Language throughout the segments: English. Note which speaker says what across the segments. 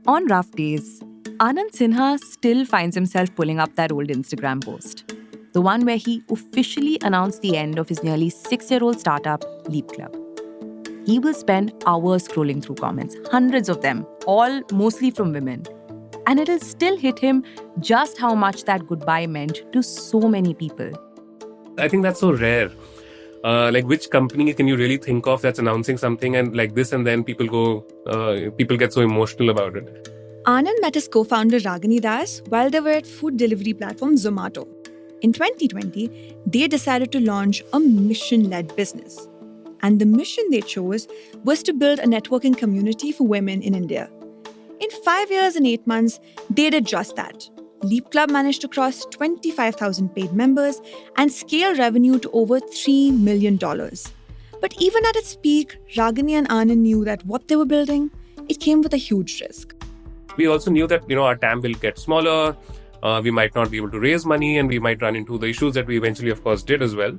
Speaker 1: On rough days, Anand Sinha still finds himself pulling up that old Instagram post. The one where he officially announced the end of his nearly 6-year-old startup, Leap.Club. He will spend hours scrolling through comments, hundreds of them, all mostly from women. And it'll still hit him just how much that goodbye meant to so many people.
Speaker 2: I think that's so rare. Which company can you really think of that's announcing something and like this, and then people get so emotional about it?
Speaker 3: Anand met his co-founder Ragini Das while they were at food delivery platform Zomato. In 2020, they decided to launch a mission-led business. And the mission they chose was to build a networking community for women in India. In 5 years and 8 months, they did just that. Leap.Club managed to cross 25,000 paid members and scale revenue to over $3 million. But even at its peak, Ragini and Anand knew that what they were building, it came with a huge risk.
Speaker 2: We also knew that, our TAM will get smaller, we might not be able to raise money, and we might run into the issues that we eventually, of course, did as well.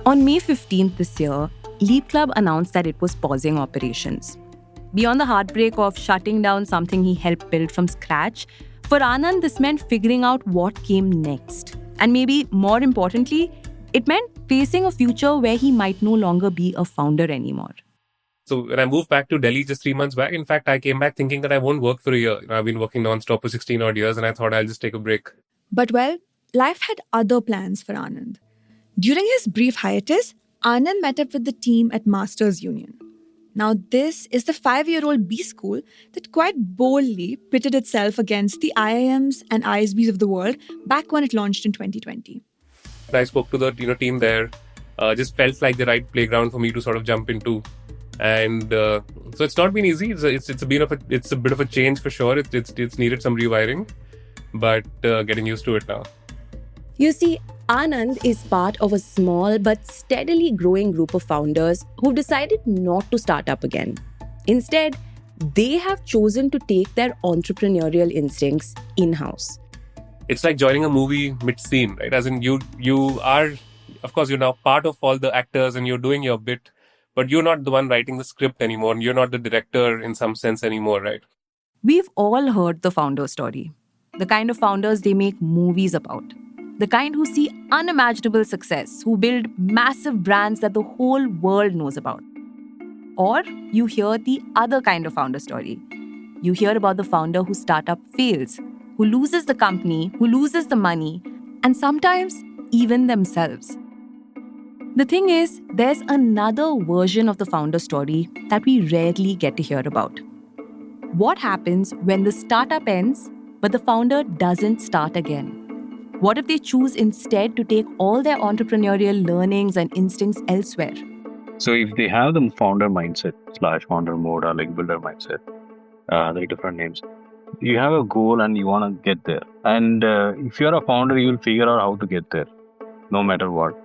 Speaker 1: On May 15th this year, Leap.Club announced that it was pausing operations. Beyond the heartbreak of shutting down something he helped build from scratch, for Anand, this meant figuring out what came next. And maybe more importantly, it meant facing a future where he might no longer be a founder anymore.
Speaker 2: So when I moved back to Delhi just 3 months back, in fact, I came back thinking that I won't work for a year. I've been working non-stop for 16 odd years, and I thought I'll just take a break.
Speaker 3: But life had other plans for Anand. During his brief hiatus, Anand met up with the team at Masters Union. Now, this is the 5-year-old B school that quite boldly pitted itself against the IIMs and ISBs of the world back when it launched in 2020.
Speaker 2: I spoke to the team there. Just felt like the right playground for me to sort of jump into. And so it's not been easy. It's a bit of a change for sure. It's needed some rewiring, but getting used to it now.
Speaker 1: You see, Anand is part of a small but steadily growing group of founders who've decided not to start up again. Instead, they have chosen to take their entrepreneurial instincts in-house.
Speaker 2: It's like joining a movie mid-scene, right? As in you are, of course, you're now part of all the actors and you're doing your bit, but you're not the one writing the script anymore. You're not the director in some sense anymore, right?
Speaker 1: We've all heard the founder story. The kind of founders they make movies about. The kind who see unimaginable success, who build massive brands that the whole world knows about. Or you hear the other kind of founder story. You hear about the founder whose startup fails, who loses the company, who loses the money, and sometimes even themselves. The thing is, there's another version of the founder story that we rarely get to hear about. What happens when the startup ends, but the founder doesn't start again? What if they choose instead to take all their entrepreneurial learnings and instincts elsewhere?
Speaker 4: So if they have the founder mindset / founder mode or like builder mindset, there are different names. You have a goal and you want to get there. And if you're a founder, you'll figure out how to get there, no matter what.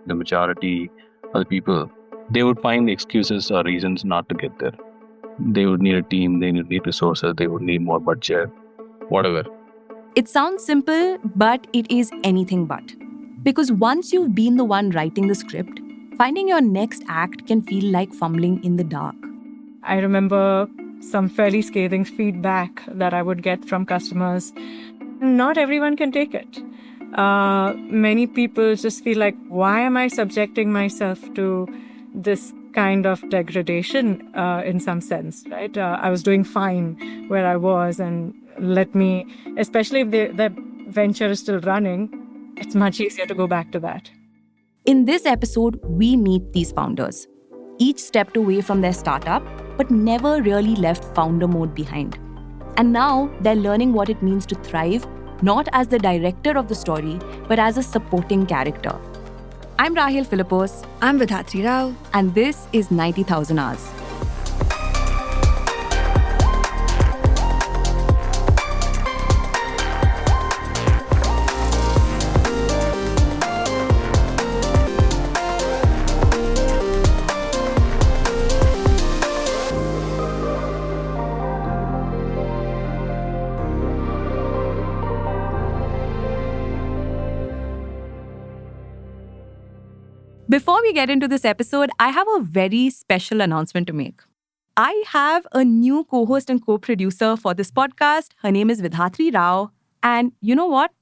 Speaker 4: The majority of the people, they would find excuses or reasons not to get there. They would need a team, they would need resources, they would need more budget, whatever.
Speaker 1: It sounds simple, but it is anything but. Because once you've been the one writing the script, finding your next act can feel like fumbling in the dark.
Speaker 5: I remember some fairly scathing feedback that I would get from customers. Not everyone can take it. Many people just feel like, why am I subjecting myself to this kind of degradation in some sense, right? I was doing fine where I was, and let me, especially if the venture is still running, it's much easier to go back to that.
Speaker 1: In this episode, we meet these founders. Each stepped away from their startup, but never really left founder mode behind. And now they're learning what it means to thrive, not as the director of the story, but as a supporting character. I'm Rahil Philippos.
Speaker 3: I'm Vidhatri Rao.
Speaker 1: And this is 90,000 Hours. Before we get into this episode, I have a very special announcement to make. I have a new co host and co producer for this podcast. Her name is Vidhatri Rao. And you know what?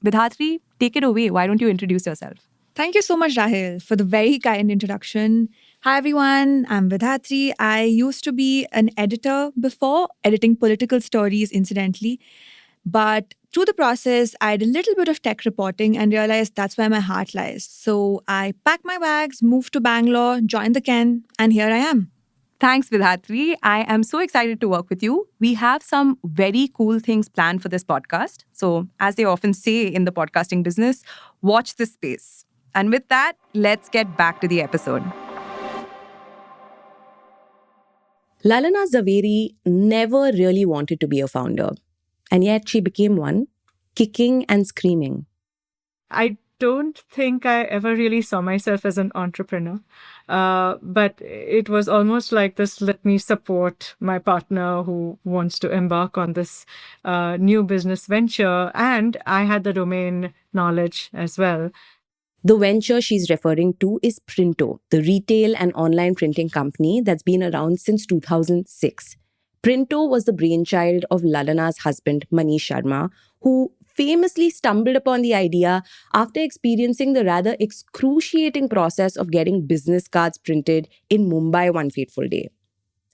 Speaker 1: Vidhatri, take it away. Why don't you introduce yourself?
Speaker 3: Thank you so much, Rahil, for the very kind introduction. Hi, everyone. I'm Vidhatri. I used to be an editor before, editing political stories, incidentally. But through the process, I did a little bit of tech reporting and realized that's where my heart lies. So I packed my bags, moved to Bangalore, joined the Ken, and here I am.
Speaker 1: Thanks, Vidhatri. I am so excited to work with you. We have some very cool things planned for this podcast. So, as they often say in the podcasting business, watch this space. And with that, let's get back to the episode.
Speaker 6: Lalana Zaveri never really wanted to be a founder, and yet she became one, kicking and screaming.
Speaker 5: I don't think I ever really saw myself as an entrepreneur, but it was almost like this: let me support my partner who wants to embark on this new business venture. And I had the domain knowledge as well.
Speaker 6: The venture she's referring to is Printo, the retail and online printing company that's been around since 2006. Printo was the brainchild of Lalana's husband, Manish Sharma, who famously stumbled upon the idea after experiencing the rather excruciating process of getting business cards printed in Mumbai one fateful day.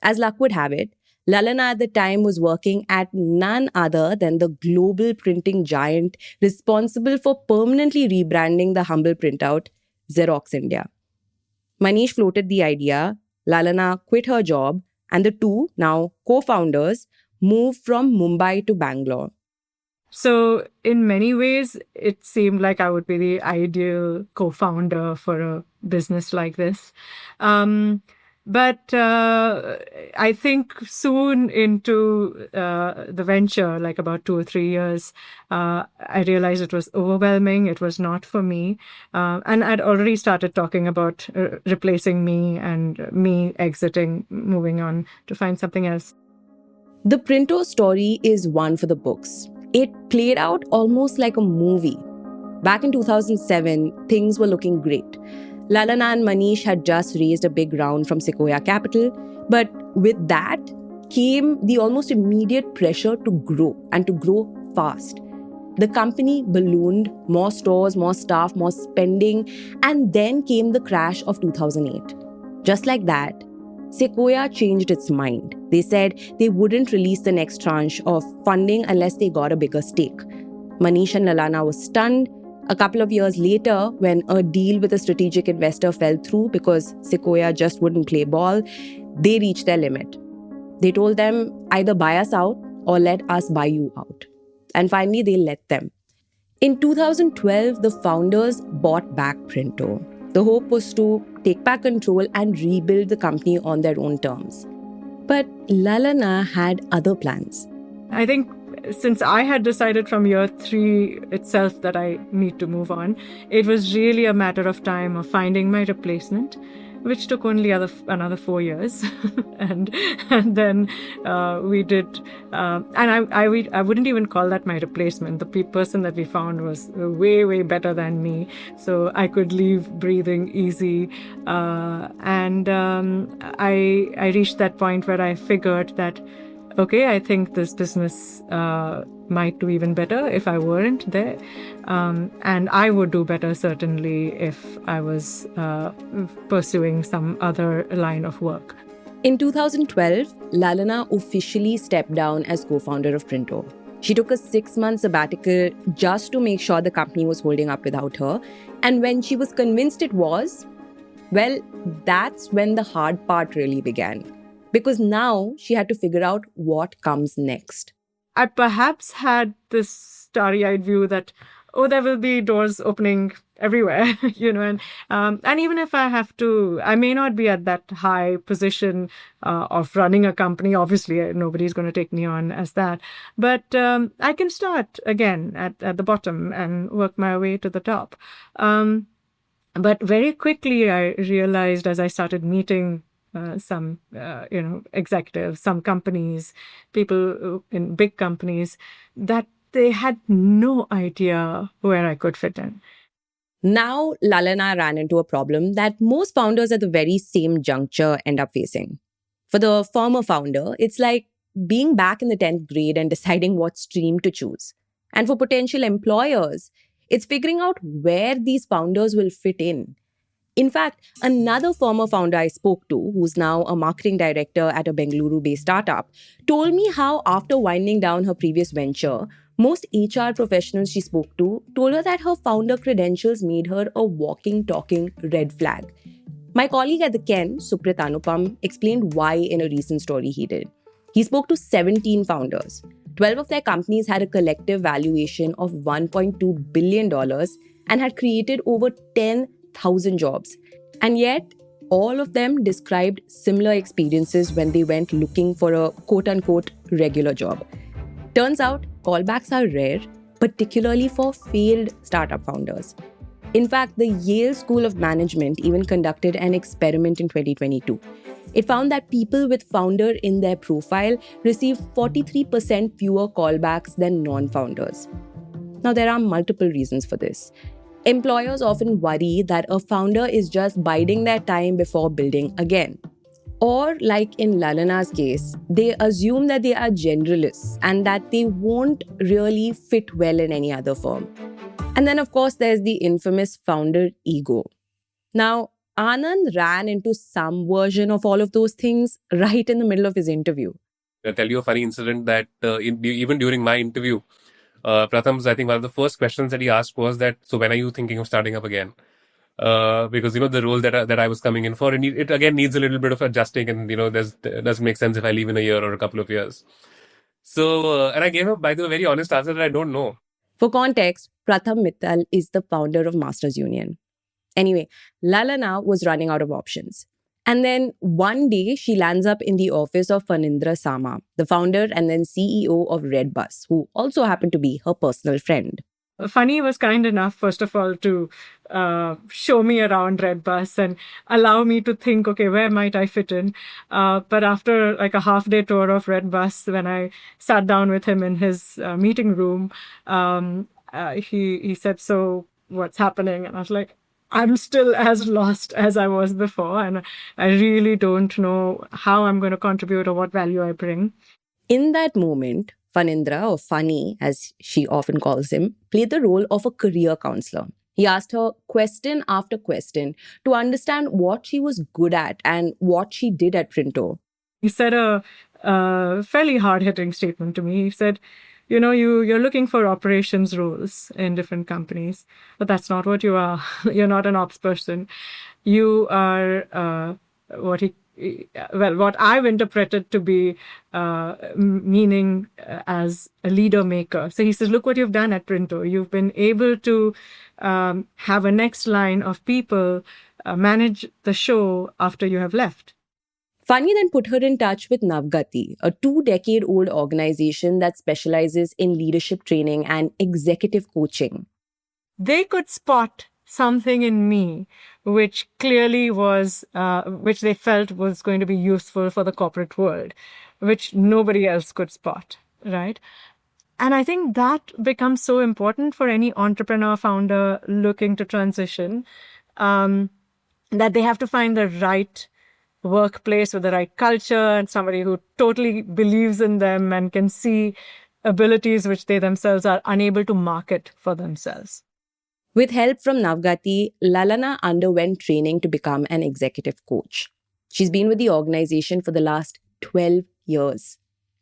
Speaker 6: As luck would have it, Lalana at the time was working at none other than the global printing giant responsible for permanently rebranding the humble printout, Xerox India. Manish floated the idea, Lalana quit her job, and the two, now co-founders, moved from Mumbai to Bangalore.
Speaker 5: So in many ways, it seemed like I would be the ideal co-founder for a business like this. But I think soon into the venture, like about 2 or 3 years, I realized it was overwhelming. It was not for me. And I'd already started talking about replacing me and me exiting, moving on to find something else.
Speaker 6: The Printo story is one for the books. It played out almost like a movie. Back in 2007, things were looking great. Lalana and Manish had just raised a big round from Sequoia Capital, but with that came the almost immediate pressure to grow and to grow fast. The company ballooned, more stores, more staff, more spending, and then came the crash of 2008. Just like that, Sequoia changed its mind. They said they wouldn't release the next tranche of funding unless they got a bigger stake. Manish and Lalana were stunned. A couple of years later, when a deal with a strategic investor fell through because Sequoia just wouldn't play ball, they reached their limit. They told them, either buy us out or let us buy you out. And finally, they let them. In 2012, the founders bought back Printo. The hope was to take back control and rebuild the company on their own terms. But Lalana had other plans.
Speaker 5: I think since I had decided from year 3 itself that I need to move on, it was really a matter of time of finding my replacement, which took only another 4 years. and then we did, and I wouldn't even call that my replacement. The person that we found was way, way better than me. So I could leave breathing easy. And I reached that point where I figured that, okay, I think this business might do even better if I weren't there. And I would do better, certainly, if I was pursuing some other line of work.
Speaker 6: In 2012, Lalana officially stepped down as co-founder of Printo. She took a 6-month sabbatical just to make sure the company was holding up without her. And when she was convinced it was, well, that's when the hard part really began. Because now she had to figure out what comes next.
Speaker 5: I perhaps had this starry-eyed view that, there will be doors opening everywhere, and even if I have to, I may not be at that high position of running a company. Obviously, nobody's going to take me on as that. But I can start again at the bottom and work my way to the top. But very quickly, I realized as I started meeting some, executives, some companies, people in big companies, that they had no idea where I could fit in.
Speaker 6: Now, Lalana ran into a problem that most founders at the very same juncture end up facing. For the former founder, it's like being back in the 10th grade and deciding what stream to choose. And for potential employers, it's figuring out where these founders will fit in. In fact, another former founder I spoke to, who's now a marketing director at a Bengaluru based startup, told me how after winding down her previous venture, most HR professionals she spoke to told her that her founder credentials made her a walking, talking red flag. My colleague at the Ken, Suprit Anupam, explained why in a recent story he did. He spoke to 17 founders. 12 of their companies had a collective valuation of $1.2 billion and had created over 10,000 jobs. And yet, all of them described similar experiences when they went looking for a quote-unquote regular job. Turns out, callbacks are rare, particularly for failed startup founders. In fact, the Yale School of Management even conducted an experiment in 2022. It found that people with founder in their profile received 43% fewer callbacks than non-founders. Now, there are multiple reasons for this. Employers often worry that a founder is just biding their time before building again. Or, like in Lalana's case, they assume that they are generalists and that they won't really fit well in any other firm. And then, of course, there's the infamous founder ego. Now, Anand ran into some version of all of those things right in the middle of his interview.
Speaker 2: I'll tell you a funny incident that even during my interview, Pratham's, I think one of the first questions that he asked was that, so when are you thinking of starting up again? Because, the role that I was coming in for, and it again needs a little bit of adjusting, and, it doesn't make sense if I leave in a year or a couple of years. So, and I gave him, by the way, a very honest answer that I don't know.
Speaker 6: For context, Pratham Mittal is the founder of Masters Union. Anyway, Lalana was running out of options. And then one day, she lands up in the office of Phanindra Sama, the founder and then CEO of Redbus, who also happened to be her personal friend.
Speaker 5: Funny was kind enough, first of all, to show me around Redbus and allow me to think, okay, where might I fit in? But after like a half-day tour of Redbus, when I sat down with him in his meeting room, he said, so what's happening? And I was like, I'm still as lost as I was before, and I really don't know how I'm going to contribute or what value I bring.
Speaker 6: In that moment, Phanindra, or Funny, as she often calls him, played the role of a career counselor. He asked her question after question to understand what she was good at and what she did at Printo.
Speaker 5: He said a fairly hard-hitting statement to me. He said, you're looking for operations roles in different companies, but that's not what you are. You're not an ops person. You are what I've interpreted to be meaning as a leader maker. So he says, look what you've done at Printo. You've been able to have a next line of people manage the show after you have left.
Speaker 6: Funny then put her in touch with Navgati, a 2-decade-old organization that specializes in leadership training and executive coaching.
Speaker 5: They could spot something in me which clearly was, which they felt was going to be useful for the corporate world, which nobody else could spot, right? And I think that becomes so important for any entrepreneur founder looking to transition, that they have to find the right workplace with the right culture and somebody who totally believes in them and can see abilities which they themselves are unable to market for themselves.
Speaker 6: With help from Navgati, Lalana underwent training to become an executive coach. She's been with the organization for the last 12 years.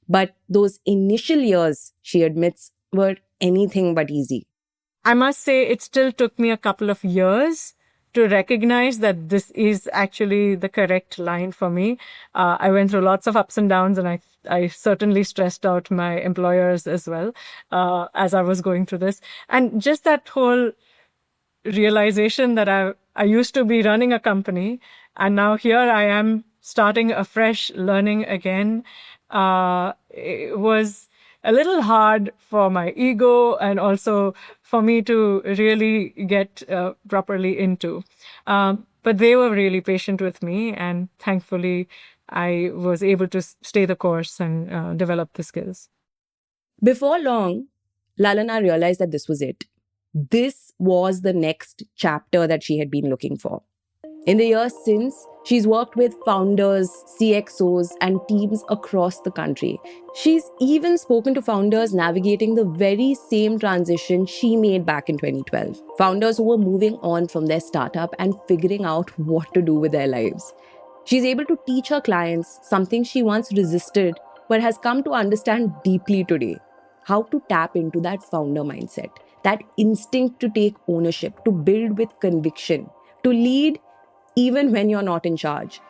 Speaker 6: But those initial years, she admits, were anything but easy.
Speaker 5: I must say it still took me a couple of years to recognize that this is actually the correct line for me. I went through lots of ups and downs, and I certainly stressed out my employers as well as I was going through this. And just that whole realization that I used to be running a company, and now here I am starting afresh, learning again. It was a little hard for my ego and also for me to really get properly into. But they were really patient with me, and thankfully I was able to stay the course and develop the skills.
Speaker 6: Before long, Lalana realized that this was it. This was the next chapter that she had been looking for. In the years since, She's worked with founders, CXOs, and teams across the country. She's even spoken to founders navigating the very same transition she made back in 2012. Founders who were moving on from their startup and figuring out what to do with their lives. She's able to teach her clients something she once resisted but has come to understand deeply today: how to tap into that founder mindset, that instinct to take ownership, to build with conviction, to lead even when you're not in charge.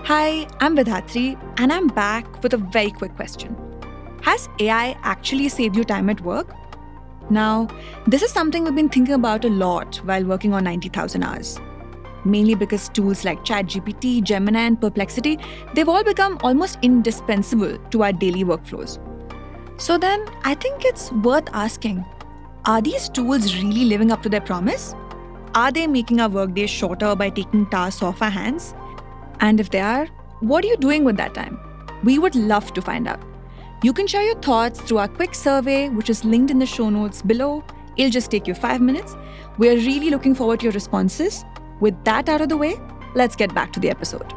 Speaker 3: Hi, I'm Vidhatri, and I'm back with a very quick question. Has AI actually saved you time at work? Now, this is something we've been thinking about a lot while working on 90,000 hours. Mainly because tools like ChatGPT, Gemini, and Perplexity, they've all become almost indispensable to our daily workflows. So then, I think it's worth asking, are these tools really living up to their promise? Are they making our workdays shorter by taking tasks off our hands? And if they are, what are you doing with that time? We would love to find out. You can share your thoughts through our quick survey, which is linked in the show notes below. It'll just take you 5 minutes. We're really looking forward to your responses. With that out of the way, let's get back to the episode.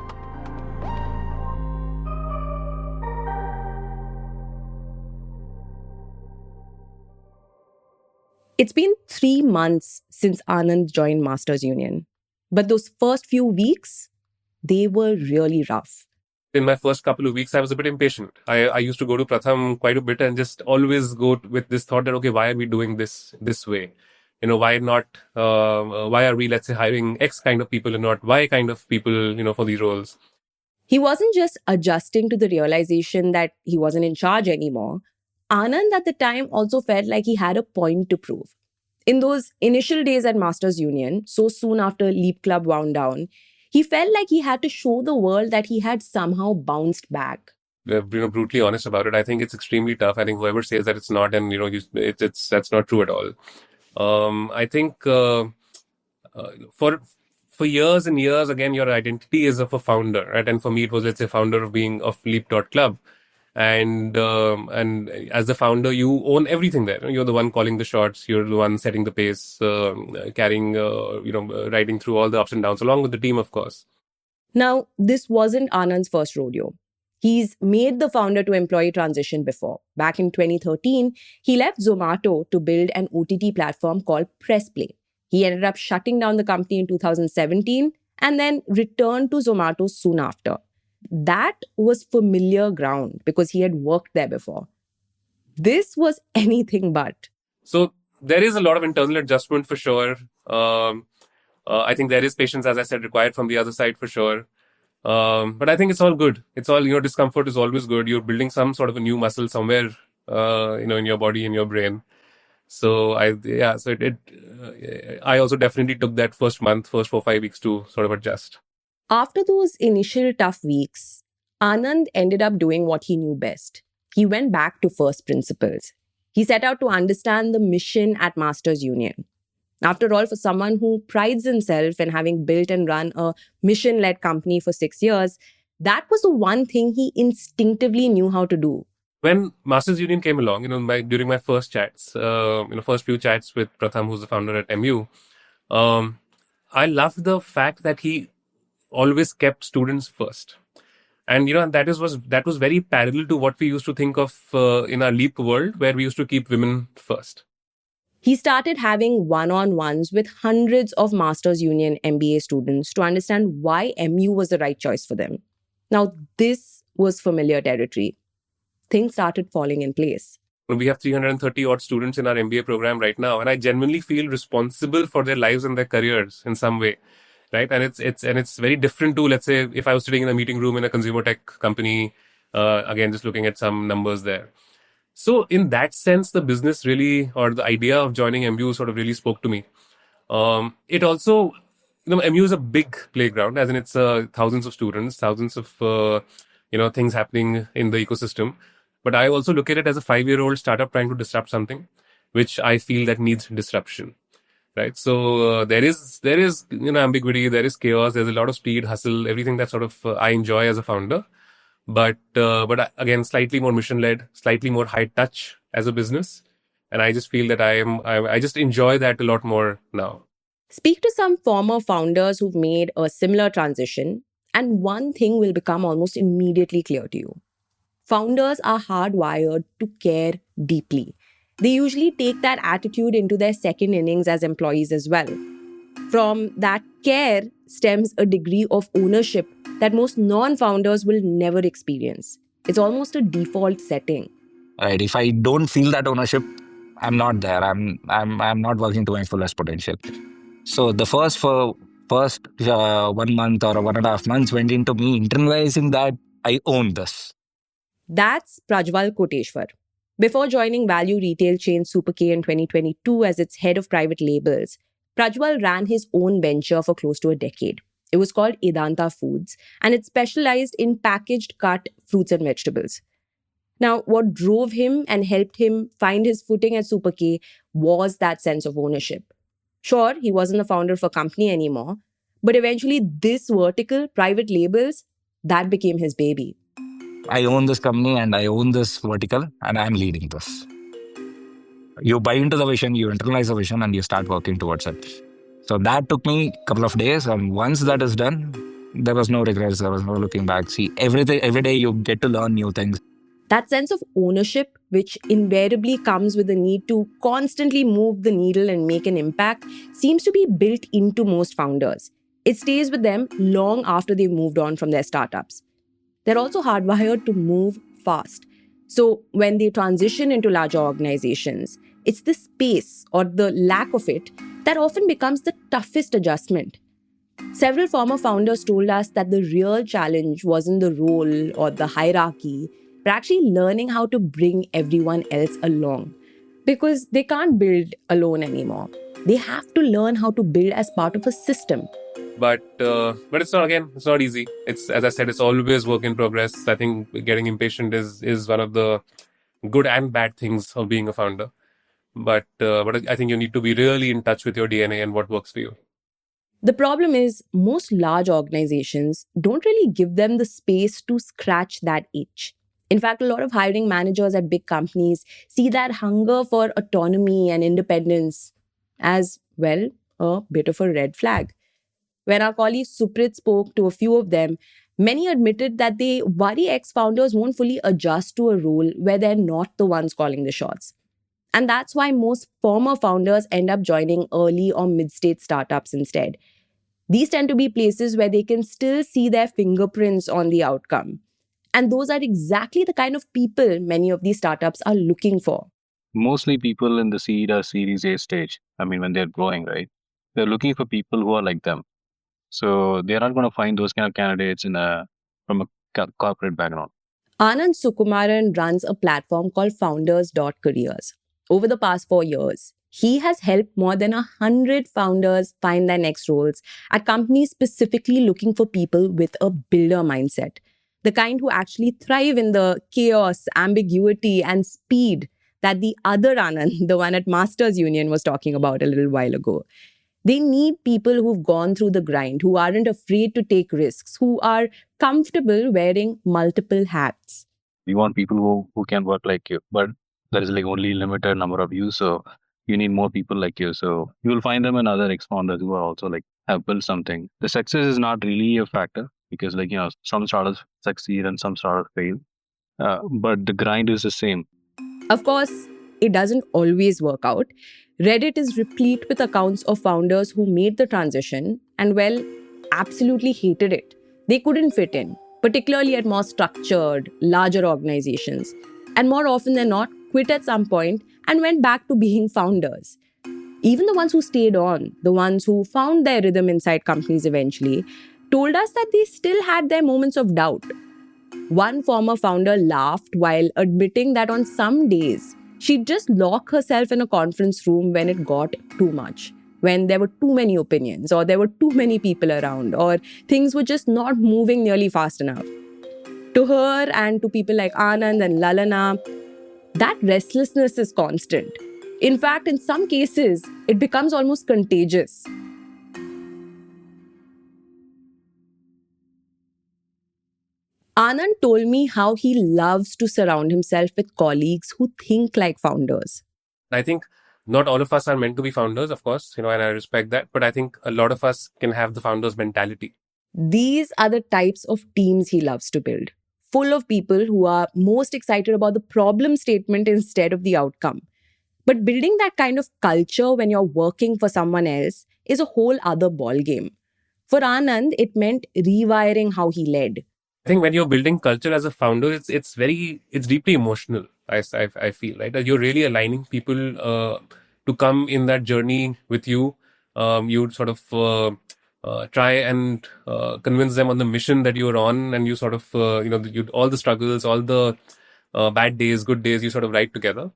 Speaker 6: It's been 3 months since Anand joined Masters Union. But those first few weeks, they were really rough.
Speaker 2: In my first couple of weeks, I was a bit impatient. I used to go to Pratham quite a bit and just always go with this thought that, okay, why are we doing this way? Why not, why are we, let's say, hiring X kind of people and not Y kind of people, for these roles?
Speaker 6: He wasn't just adjusting to the realization that he wasn't in charge anymore. Anand at the time also felt like he had a point to prove. In those initial days at Masters Union, so soon after Leap.Club wound down, he felt like he had to show the world that he had somehow bounced back.
Speaker 2: Brutally honest about it, I think it's extremely tough. I think whoever says that it's not, and that's not true at all. I think for years and years, again, your identity is of a founder, right? And for me, it was, let's say, founder of Leap.Club. And as the founder, you own everything there. You're the one calling the shots. You're the one setting the pace, carrying, riding through all the ups and downs, along with the team, of course.
Speaker 6: Now, this wasn't Anand's first rodeo. He's made the founder to employee transition before. Back in 2013, he left Zomato to build an OTT platform called PressPlay. He ended up shutting down the company in 2017 and then returned to Zomato soon after. That was familiar ground because he had worked there before. This was anything but.
Speaker 2: So there is a lot of internal adjustment for sure. I think there is patience, as I said, required from the other side for sure. But I think it's all good. It's all, discomfort is always good. You're building some sort of a new muscle somewhere, in your body, in your brain. So I also definitely took that first 4-5 weeks to sort of adjust.
Speaker 6: After those initial tough weeks, Anand ended up doing what he knew best. He went back to first principles. He set out to understand the mission at Masters Union. After all, for someone who prides himself in having built and run a mission-led company for 6 years, that was the one thing he instinctively knew how to do.
Speaker 2: When Masters Union came along, during my first chats, first few chats with Pratham, who's the founder at MU, I loved the fact that he always kept students first. And, that was very parallel to what we used to think of in our Leap world, where we used to keep women first.
Speaker 6: He started having one-on-ones with hundreds of Masters Union MBA students to understand why MU was the right choice for them. Now, this was familiar territory. Things started falling in place.
Speaker 2: We have 330 odd students in our MBA program right now, and I genuinely feel responsible for their lives and their careers in some way. Right. And it's very different to, let's say, if I was sitting in a meeting room in a consumer tech company, again, just looking at some numbers there. So in that sense, the business really, or the idea of joining MU sort of really spoke to me. It also, MU is a big playground, as in it's thousands of students, thousands of, things happening in the ecosystem. But I also look at it as a 5-year-old startup trying to disrupt something, which I feel that needs disruption. Right. So there is ambiguity, there is chaos, there's a lot of speed, hustle, everything that sort of I enjoy as a founder. But again, slightly more mission-led, slightly more high touch as a business. And I just feel that I just enjoy that a lot more now.
Speaker 6: Speak to some former founders who've made a similar transition, and one thing will become almost immediately clear to you. Founders are hardwired to care deeply. They usually take that attitude into their second innings as employees as well. From that care stems a degree of ownership that most non founders will never experience. It's almost a default setting.
Speaker 7: Right? If I don't feel that ownership, I'm not there. I'm not working to my fullest potential. So the first 1 month or 1.5 months went into me internalizing that I own this.
Speaker 6: That's Prajwal Koteshwar. Before joining value retail chain Super K in 2022 as its head of private labels, Prajwal ran his own venture for close to a decade. It was called Edanta Foods, and it specialized in packaged cut fruits and vegetables. Now, what drove him and helped him find his footing at Super K was that sense of ownership. Sure, he wasn't the founder of a company anymore, but eventually this vertical, private labels, that became his baby.
Speaker 7: I own this company and I own this vertical and I'm leading this. You buy into the vision, you internalize the vision, and you start working towards it. So that took me a couple of days, and once that is done, there was no regrets, there was no looking back. See, every day you get to learn new things.
Speaker 6: That sense of ownership, which invariably comes with the need to constantly move the needle and make an impact, seems to be built into most founders. It stays with them long after they've moved on from their startups. They're also hardwired to move fast. So when they transition into larger organizations, it's the space or the lack of it that often becomes the toughest adjustment. Several former founders told us that the real challenge wasn't the role or the hierarchy, but actually learning how to bring everyone else along. Because they can't build alone anymore. They have to learn how to build as part of a system.
Speaker 2: But it's not easy. It's, as I said, it's always work in progress. I think getting impatient is one of the good and bad things of being a founder. But I think you need to be really in touch with your DNA and what works for you.
Speaker 6: The problem is, most large organizations don't really give them the space to scratch that itch. In fact, a lot of hiring managers at big companies see that hunger for autonomy and independence as, well, a bit of a red flag. When our colleague Suprit spoke to a few of them, many admitted that they worry ex founders won't fully adjust to a role where they're not the ones calling the shots. And that's why most former founders end up joining early or mid stage startups instead. These tend to be places where they can still see their fingerprints on the outcome. And those are exactly the kind of people many of these startups are looking for.
Speaker 4: Mostly people in the seed or Series A stage, I mean, when they're growing, right? They're looking for people who are like them. So they're not going to find those kind of candidates from a corporate background.
Speaker 6: Anand Sukumaran runs a platform called founders.careers. Over the past 4 years, he has helped more than 100 founders find their next roles at companies specifically looking for people with a builder mindset. The kind who actually thrive in the chaos, ambiguity, and speed that the other Anand, the one at Masters Union, was talking about a little while ago. They need people who've gone through the grind, who aren't afraid to take risks, who are comfortable wearing multiple hats.
Speaker 4: We want people who can work like you, but there is like only limited number of you. So you need more people like you. So you will find them in other ex-founders who are also like have built something. The success is not really a factor because some startups succeed and some startups fail. But the grind is the same.
Speaker 6: Of course, it doesn't always work out. Reddit is replete with accounts of founders who made the transition and, well, absolutely hated it. They couldn't fit in, particularly at more structured, larger organizations. And more often than not, quit at some point and went back to being founders. Even the ones who stayed on, the ones who found their rhythm inside companies eventually, told us that they still had their moments of doubt. One former founder laughed while admitting that on some days, she'd just lock herself in a conference room when it got too much, when there were too many opinions, or there were too many people around, or things were just not moving nearly fast enough. To her and to people like Anand and Lalana, that restlessness is constant. In fact, in some cases, it becomes almost contagious. Anand told me how he loves to surround himself with colleagues who think like founders.
Speaker 2: I think Not all of us are meant to be founders, of course, and I respect that. But I think a lot of us can have the founder's mentality.
Speaker 6: These are the types of teams he loves to build, full of people who are most excited about the problem statement instead of the outcome. But building that kind of culture when you're working for someone else is a whole other ballgame. For Anand, it meant rewiring how he led.
Speaker 2: I think when you're building culture as a founder, it's deeply emotional. I feel, right, that you're really aligning people to come in that journey with you. You sort of try and convince them on the mission that you're on, and you sort of all the struggles, all the bad days, good days, you sort of ride together.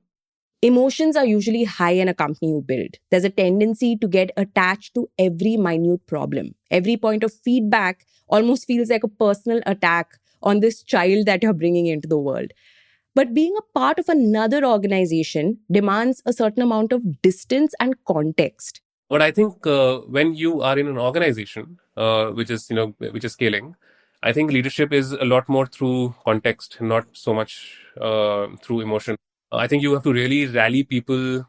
Speaker 6: Emotions are usually high in a company you build. There's a tendency to get attached to every minute problem. Every point of feedback almost feels like a personal attack on this child that you're bringing into the world. But being a part of another organization demands a certain amount of distance and context.
Speaker 2: But I think when you are in an organization which is scaling, I think leadership is a lot more through context, not so much through emotion. I think you have to really rally people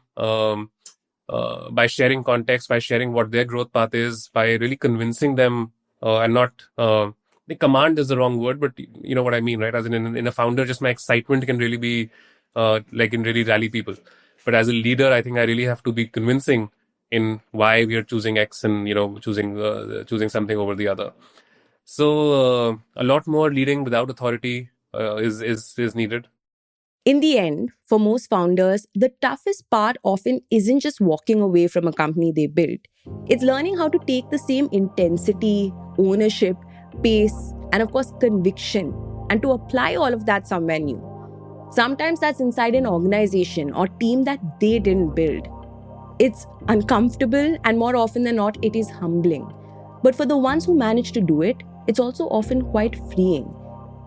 Speaker 2: by sharing context, by sharing what their growth path is, by really convincing them and not the command is the wrong word, but you know what I mean, right? As in a founder, just my excitement can really be can really rally people. But as a leader, I think I really have to be convincing in why we are choosing X and choosing something over the other. So a lot more leading without authority is needed.
Speaker 6: In the end, for most founders, the toughest part often isn't just walking away from a company they built. It's learning how to take the same intensity, ownership, pace, and of course, conviction, and to apply all of that somewhere new. Sometimes that's inside an organization or team that they didn't build. It's uncomfortable, and more often than not, it is humbling. But for the ones who manage to do it, it's also often quite freeing.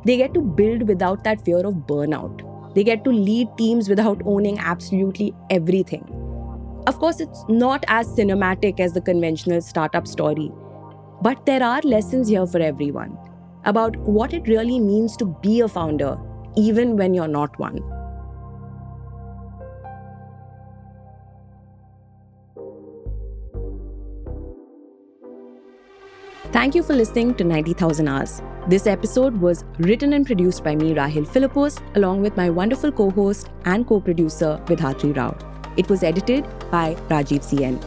Speaker 6: They get to build without that fear of burnout. They get to lead teams without owning absolutely everything. Of course, it's not as cinematic as the conventional startup story, but there are lessons here for everyone about what it really means to be a founder, even when you're not one. Thank you for listening to 90,000 Hours. This episode was written and produced by me, Rahil Philippos, along with my wonderful co-host and co-producer, Vidhatri Rao. It was edited by Rajiv CN.